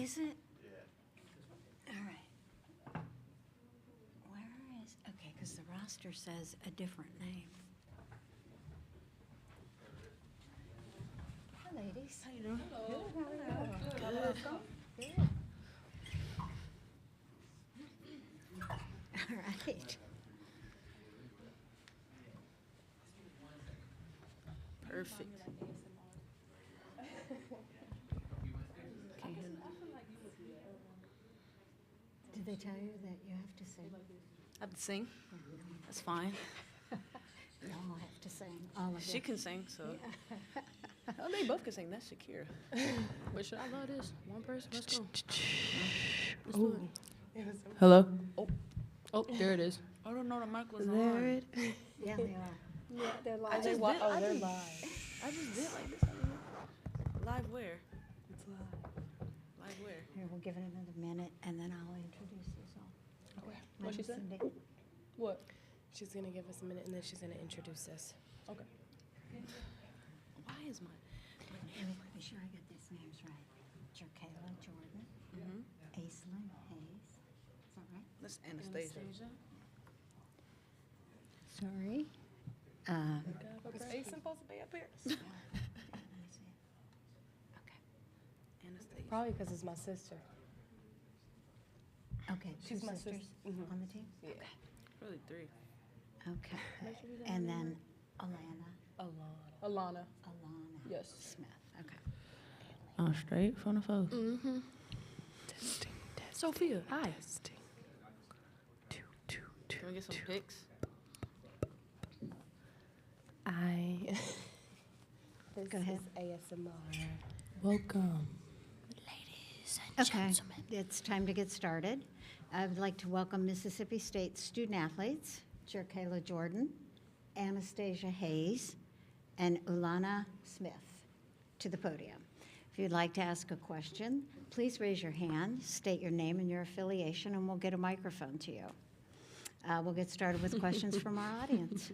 Is it? All right. Where is, okay, because the roster says a different name. Hi, ladies. How you doing? Good, how are you? Good. All right. Perfect. Did they tell you that you have to sing? I have to sing. That's fine. You all have to sing, all of She you. can sing, so. Oh, they both can sing. That's Shakira. Wait, should I love this? One person? Let's go. Let's Ooh. do it. Hello? Oh. Oh, there it is. I don't know the mic was There on. it Yeah, they are. Yeah, they're I live. just did, they're I just, live. I just did like this. I mean, live where? It's live. Live where? Here, we'll give it another minute, and then I'll introduce us all. Okay. My What she name's said? Cindy. What? She's gonna give us a minute and then she's gonna introduce us. Okay. Why is my? Let me be sure I get these names right. Jerkayla Jordan, Aislinn Hayes. Is that right? That's Anastasia. Sorry. Is Ace supposed to be up here? Okay. Anastasia. Probably because it's my sister. Okay, two She's my sisters sis- mhm. on the team? Yeah. Really three. Okay. And then Alana, Alana. Alana Yes. Smith. Okay. Oh, straight from the phone. Mm-hmm. Sophia, hi. Can we get some pics? This Go ahead. is ASMR. Welcome. Okay, it's time to get started. I would like to welcome Mississippi State student athletes, Jerkayla Jordan, Anastasia Hayes, and Ulana Smith to the podium. If you'd like to ask a question, please raise your hand, state your name and your affiliation, and we'll get a microphone to you. We'll get started with questions from our audience.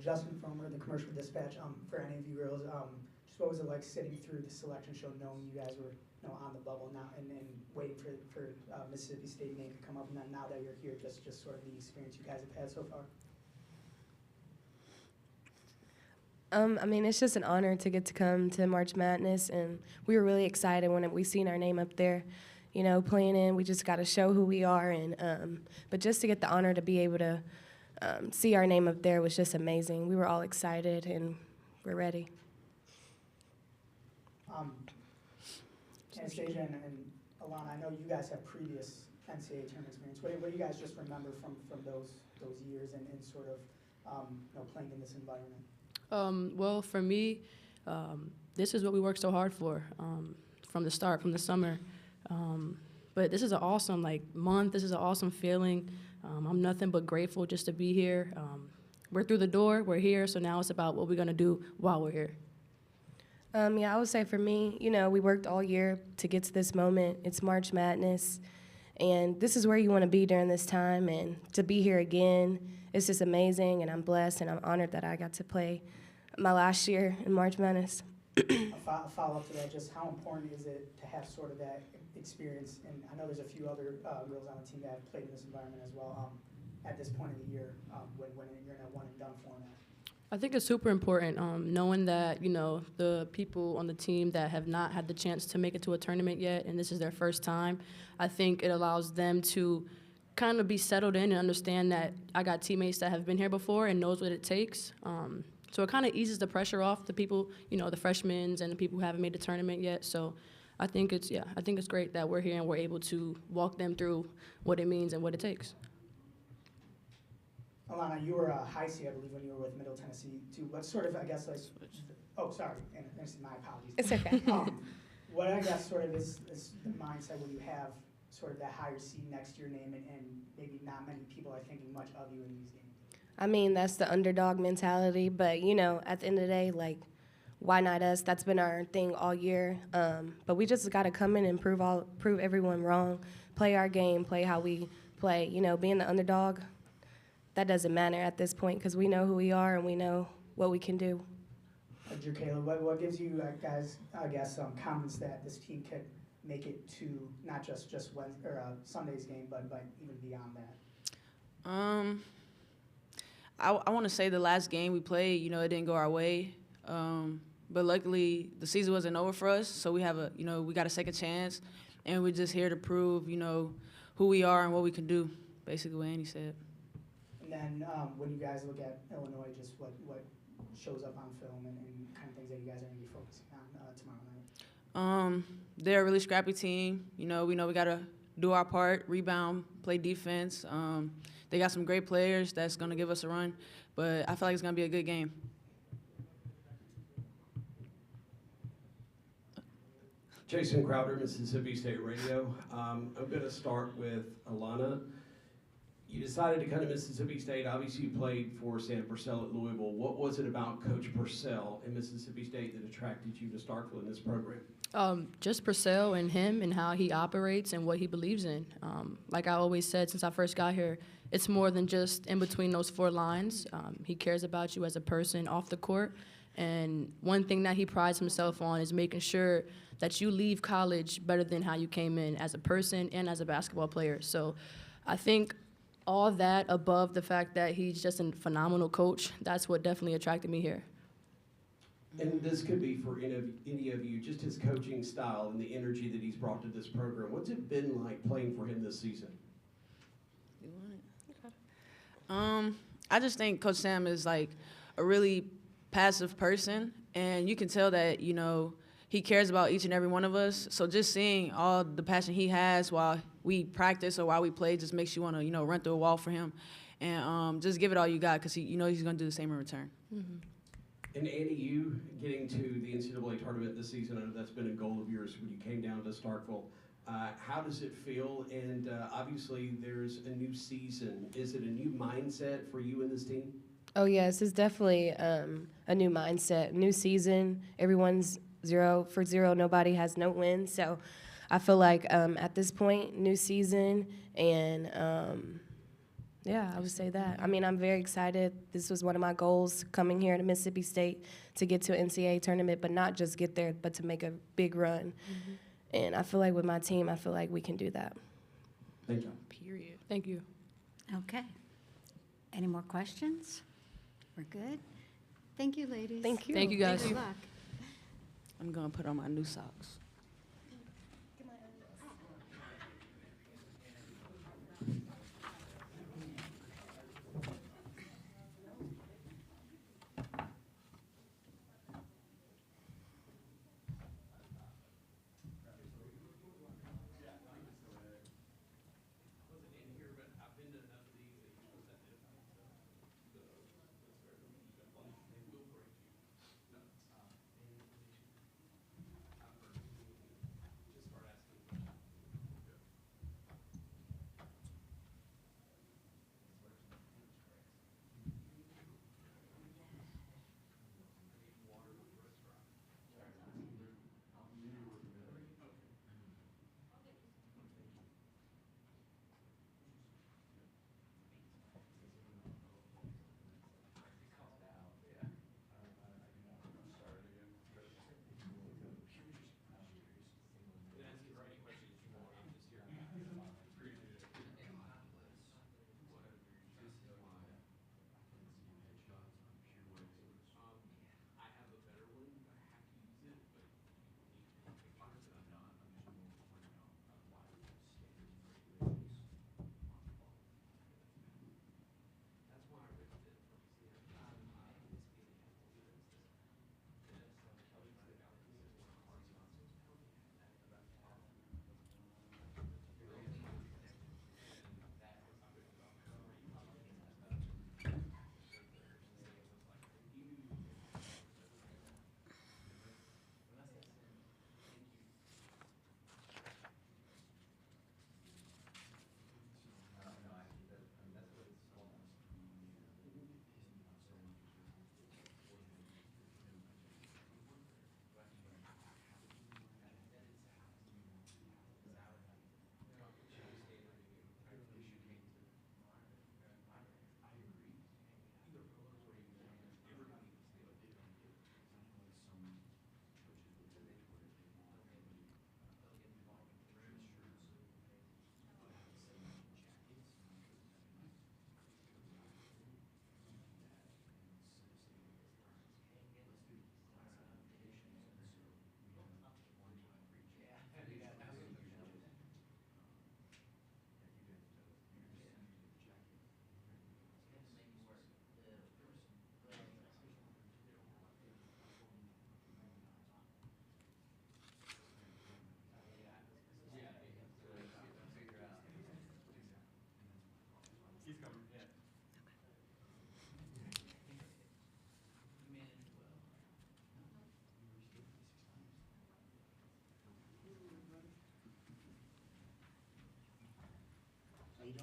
Justin from the Commercial Dispatch. For any of you girls, just what was it like sitting through the selection show, knowing you guys were on the bubble now, and waiting for Mississippi State name to come up, and then now that you're here, just sort of the experience you guys have had so far? I mean, it's just an honor to get to come to March Madness, and we were really excited when we seen our name up there, you know, playing in. We just got to show who we are, and but just to get the honor to be able to see our name up there was just amazing. We were all excited, and we're ready. Anastasia and Alana, I know you guys have previous NCAA tournament experience. What do you guys just remember from those years and sort of playing in this environment? Well, for me, this is what we worked so hard for from the start, from the summer. But this is an awesome month. This is an awesome feeling. I'm nothing but grateful just to be here. We're through the door. We're here. So now it's about what we're gonna do while we're here. Yeah, I would say for me, you know, we worked all year to get to this moment. It's March Madness, and this is where you want to be during this time. And to be here again, it's just amazing, and I'm blessed, and I'm honored that I got to play my last year in March Madness. A follow-up to that, just how important is it to have sort of that experience? And I know there's a few other girls on the team that have played in this environment as well at this point of the year when you're in a one-and-done format. I think it's super important knowing that, you know, the people on the team that have not had the chance to make it to a tournament yet, and this is their first time, I think it allows them to kind of be settled in and understand that I got teammates that have been here before and knows what it takes. So it kind of eases the pressure off the people, you know, the freshmen and the people who haven't made the tournament yet. So I think it's great that we're here and we're able to walk them through what it means and what it takes. Alana, you were a high C, I believe, when you were with Middle Tennessee, too. What sort of, I guess, oh, sorry, and my apologies. It's okay. What I guess sort of is the mindset when you have sort of that higher seed next to your name and maybe not many people are thinking much of you in these games? I mean, that's the underdog mentality, but, you know, at the end of the day, why not us? That's been our thing all year. But we just got to come in and prove everyone wrong, play our game, play how we play. You know, being the underdog, that doesn't matter at this point because we know who we are and we know what we can do. Jerkayla, what gives you guys, I guess, confidence that this team could make it to not just Wednesday or Sunday's game, but even beyond that? I want to say the last game we played, you know, it didn't go our way. But luckily, the season wasn't over for us, so we have we got a second chance, and we're just here to prove, you know, who we are and what we can do, basically what Andy said. And then when you guys look at Illinois, just what shows up on film and kind of things that you guys are going to be focusing on tomorrow night? They're a really scrappy team. You know we got to do our part, rebound, play defense. They got some great players that's going to give us a run, but I feel like it's going to be a good game. Jason Crowder, Mississippi State Radio. I'm going to start with Alana. You decided to come to Mississippi State. Obviously, you played for Sam Purcell at Louisville. What was it about Coach Purcell in Mississippi State that attracted you to Starkville in this program? Just Purcell and him and how he operates and what he believes in. Like I always said since I first got here, it's more than just in between those four lines. He cares about you as a person off the court. And one thing that he prides himself on is making sure that you leave college better than how you came in as a person and as a basketball player. So I think all that above the fact that he's just a phenomenal coach, that's what definitely attracted me here. And this could be for any of you, just his coaching style and the energy that he's brought to this program. What's it been like playing for him this season? You want it? I just think Coach Sam is like a really passive person, and you can tell that, you know, he cares about each and every one of us. So just seeing all the passion he has while we practice or while we play just makes you want to, you know, run through a wall for him and just give it all you got because he's going to do the same in return. Mm-hmm. And Andy, you getting to the NCAA tournament this season, I know that's been a goal of yours when you came down to Starkville. How does it feel? And obviously there's a new season. Is it a new mindset for you and this team? Oh, yes, it's definitely a new mindset, new season. Everyone's 0 for 0. Nobody has no wins. So I feel like at this point, new season, and yeah, I would say that. I mean, I'm very excited. This was one of my goals coming here to Mississippi State to get to an NCAA tournament, but not just get there, but to make a big run. Mm-hmm. And I feel like with my team, I feel like we can do that. Thank you. Period. Thank you. Okay. Any more questions? We're good? Thank you, ladies. Thank you. Thank you, guys. Good luck. I'm going to put on my new socks.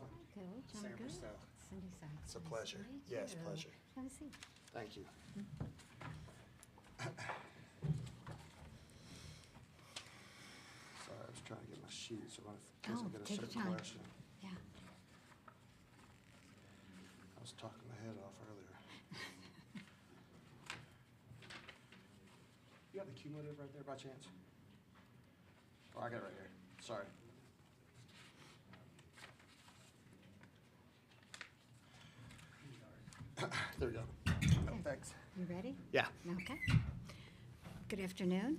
Coach, I'm Sam good. Purcell. Cindy Sykes. It's a Nice pleasure. to meet Yes, you. pleasure. Have a seat. Thank you. Sorry, I was trying to get my sheet, so in case I get a take your certain time. question. Yeah. I was talking my head off earlier. You have the cumulative right there by chance? Oh, I got it right here. Sorry. There we go. Oh, thanks. You ready? Yeah. Okay. Good afternoon.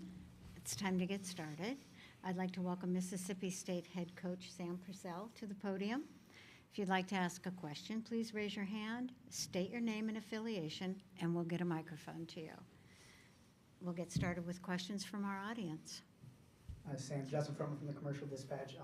It's time to get started. I'd like to welcome Mississippi State head coach Sam Purcell to the podium. If you'd like to ask a question, please raise your hand, state your name and affiliation, and we'll get a microphone to you. We'll get started with questions from our audience. Sam, Justin from the Commercial Dispatch.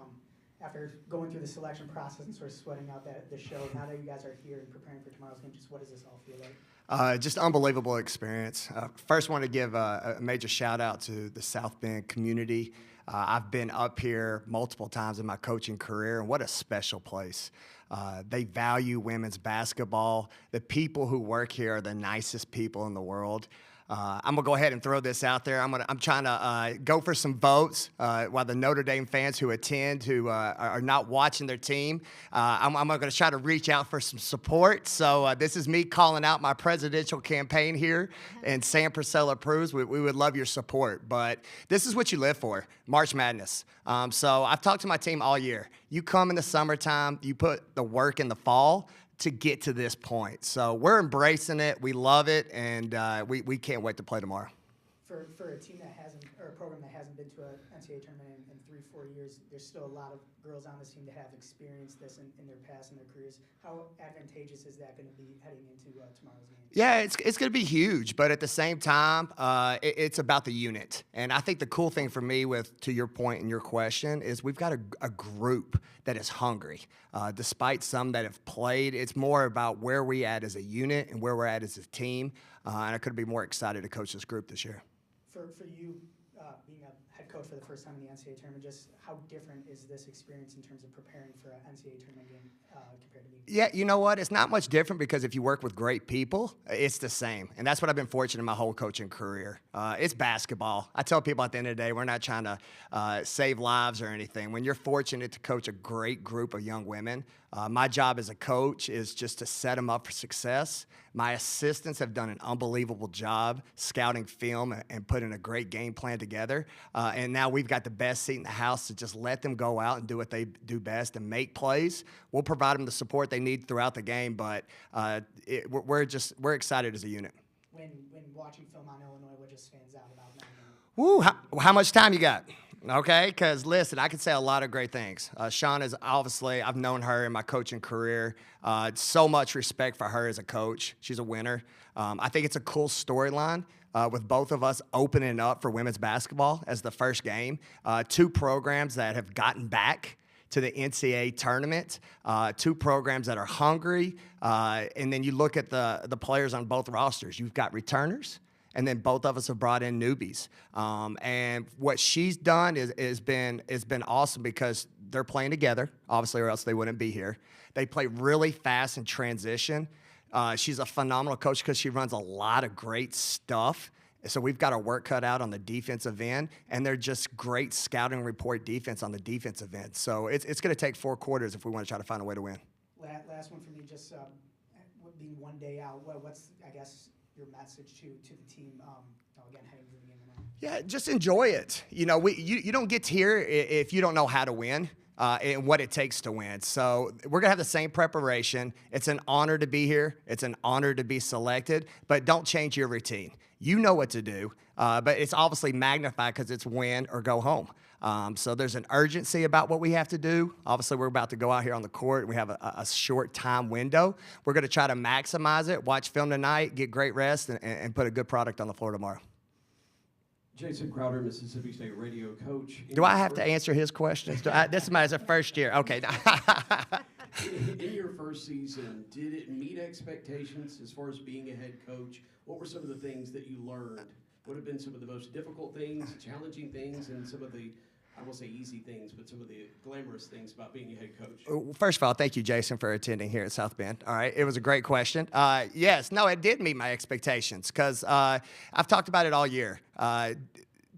After going through the selection process and sort of sweating out the show, now that you guys are here and preparing for tomorrow's game, just what does this all feel like? Just unbelievable experience. First, want to give a major shout out to the South Bend community. I've been up here multiple times in my coaching career, and what a special place. They value women's basketball. The people who work here are the nicest people in the world. I'm gonna go ahead and throw this out there. I'm trying to go for some votes while the Notre Dame fans who attend who are not watching their team. I'm gonna try to reach out for some support. So this is me calling out my presidential campaign here, and Sam Purcell approves. We would love your support, but this is what you live for: March Madness. So I've talked to my team all year. You come in the summertime, you put the work in the fall to get to this point. So we're embracing it, we love it, and we can't wait to play tomorrow. For a team that hasn't, or a program that hasn't been to an NCAA tournament in 3-4 years, there's still a lot of girls on this team that have experienced this in their past and their careers. How advantageous is that going to be heading into tomorrow's game? Yeah, it's going to be huge, but at the same time, it's about the unit. And I think the cool thing for me, to your point and your question, is we've got a group that is hungry. Despite some that have played, it's more about where we at as a unit and where we're at as a team. And I couldn't be more excited to coach this group this year. For you, being a head coach for the first time in the NCAA tournament, just how different is this experience in terms of preparing for an NCAA tournament game compared to me? Yeah, you know what? It's not much different because if you work with great people, it's the same. And that's what I've been fortunate in my whole coaching career. It's basketball. I tell people at the end of the day, we're not trying to save lives or anything. When you're fortunate to coach a great group of young women, my job as a coach is just to set them up for success. My assistants have done an unbelievable job scouting film and putting a great game plan together. And now we've got the best seat in the house to just let them go out and do what they do best and make plays. We'll provide them the support they need throughout the game, but we're excited as a unit. When watching film on Illinois, what just stands out about them? Woo, how much time you got? Okay, because listen, I can say a lot of great things. Shawn is obviously, I've known her in my coaching career. So much respect for her as a coach. She's a winner. I think it's a cool storyline with both of us opening up for women's basketball as the first game. Two programs that have gotten back to the NCAA tournament, two programs that are hungry. And then you look at the players on both rosters. You've got returners, and then both of us have brought in newbies. And what she's done is been awesome because they're playing together, obviously, or else they wouldn't be here. They play really fast in transition. She's a phenomenal coach because she runs a lot of great stuff. So we've got our work cut out on the defensive end, and they're just great scouting report defense on the defensive end. So it's going to take 4 quarters if we want to try to find a way to win. Last one for me, just being one day out, what's, I guess, your message to the team, again, heading to the game tonight? Yeah, just enjoy it. You know, you don't get here if you don't know how to win and what it takes to win. So we're going to have the same preparation. It's an honor to be here. It's an honor to be selected, but don't change your routine. You know what to do, but it's obviously magnified because it's win or go home. So there's an urgency about what we have to do. Obviously, we're about to go out here on the court. We have a short time window. We're going to try to maximize it, watch film tonight, get great rest, and put a good product on the floor tomorrow. Jason Crowder, Mississippi State radio coach. Do I have to answer his questions? This is my first year. Okay. In your first season, did it meet expectations as far as being a head coach? What were some of the things that you learned? What have been some of the most difficult things, challenging things, and some of the I won't say easy things, but some of the glamorous things about being a head coach? First of all, thank you, Jason, for attending here at South Bend. All right, it was a great question. Yes, no, it did meet my expectations because I've talked about it all year.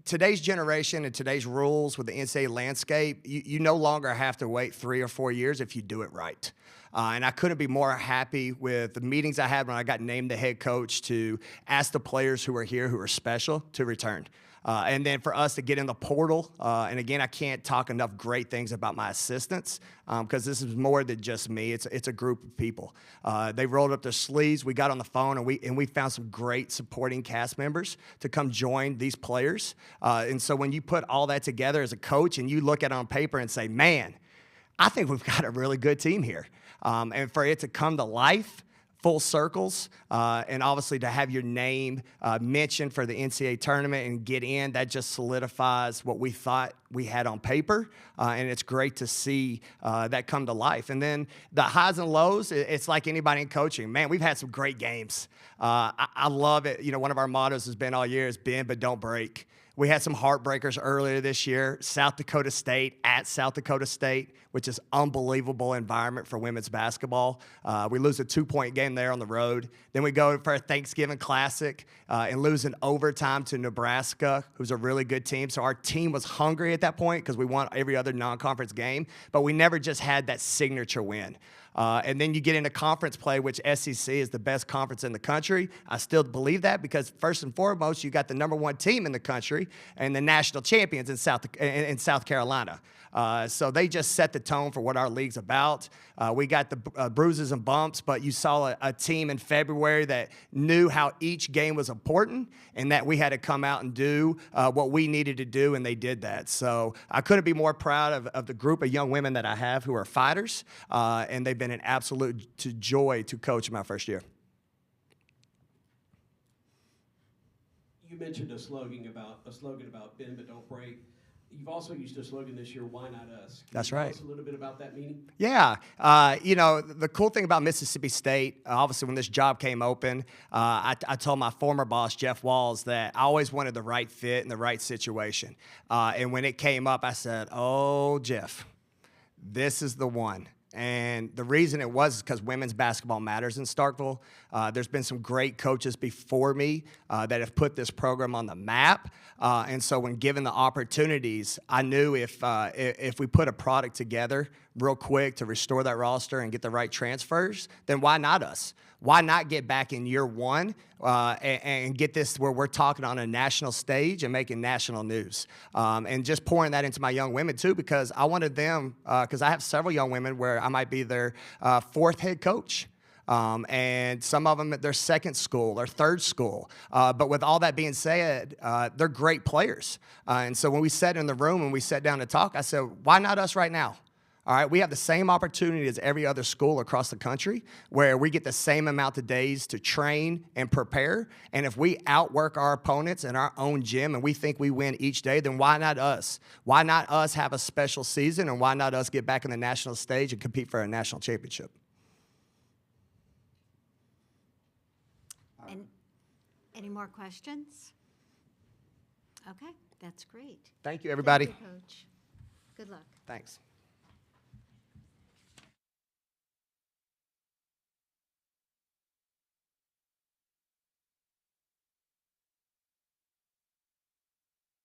Today's generation and today's rules with the NCAA landscape, you no longer have to wait 3 or 4 years if you do it right. And I couldn't be more happy with the meetings I had when I got named the head coach to ask the players who are here, who are special, to return. And then for us to get in the portal, and again, I can't talk enough great things about my assistants because this is more than just me. It's a group of people. They rolled up their sleeves. We got on the phone, and we found some great supporting cast members to come join these players. And so when you put all that together as a coach and you look at it on paper and say, man, I think we've got a really good team here. And for it to come to life, full circles, and obviously to have your name mentioned for the NCAA tournament and get in, that just solidifies what we thought we had on paper, and it's great to see that come to life. And then the highs and lows, it's like anybody in coaching. Man, we've had some great games. I love it. You know, one of our mottos has been all year is bend but don't break. We had some heartbreakers earlier this year. South Dakota State at South Dakota State, which is unbelievable environment for women's basketball. We lose a 2-point game there on the road. Then we go for a Thanksgiving Classic and lose in overtime to Nebraska, who's a really good team. So our team was hungry at that point because we won every other non-conference game, but we never just had that signature win. And then you get into conference play, which SEC is the best conference in the country. I still believe that because first and foremost, you got the #1 team in the country and the national champions in South Carolina. So they just set the tone for what our league's about. We got the bruises and bumps, but you saw a team in February that knew how each game was important and that we had to come out and do what we needed to do, and they did that. So I couldn't be more proud of the group of young women that I have who are fighters, and they've been an absolute joy to coach in my first year. You mentioned a slogan about bend but don't break. You've also used a slogan this year, why not us? That's Can you right. tell us a little bit about that meaning? Yeah. You know, the cool thing about Mississippi State, obviously when this job came open, I told my former boss, Jeff Walls, that I always wanted the right fit and the right situation. And when it came up, I said, oh, Jeff, this is the one. And the reason it was because women's basketball matters in Starkville. There's been some great coaches before me that have put this program on the map. And so when given the opportunities, I knew if we put a product together real quick to restore that roster and get the right transfers, then why not us? Why not get back in year one and get this where we're talking on a national stage and making national news? And just pouring that into my young women, too, because I wanted them, because I have several young women where I might be their 4th head coach. And some of them at their 2nd school or 3rd school. But with all that being said, they're great players. And so when we sat in the room and we sat down to talk, I said, why not us right now? All right, we have the same opportunity as every other school across the country where we get the same amount of days to train and prepare. And if we outwork our opponents in our own gym and we think we win each day, then why not us? Why not us have a special season, and why not us get back in the national stage and compete for a national championship? And any more questions? Okay, that's great. Thank you, everybody. Thank you, Coach. Good luck. Thanks.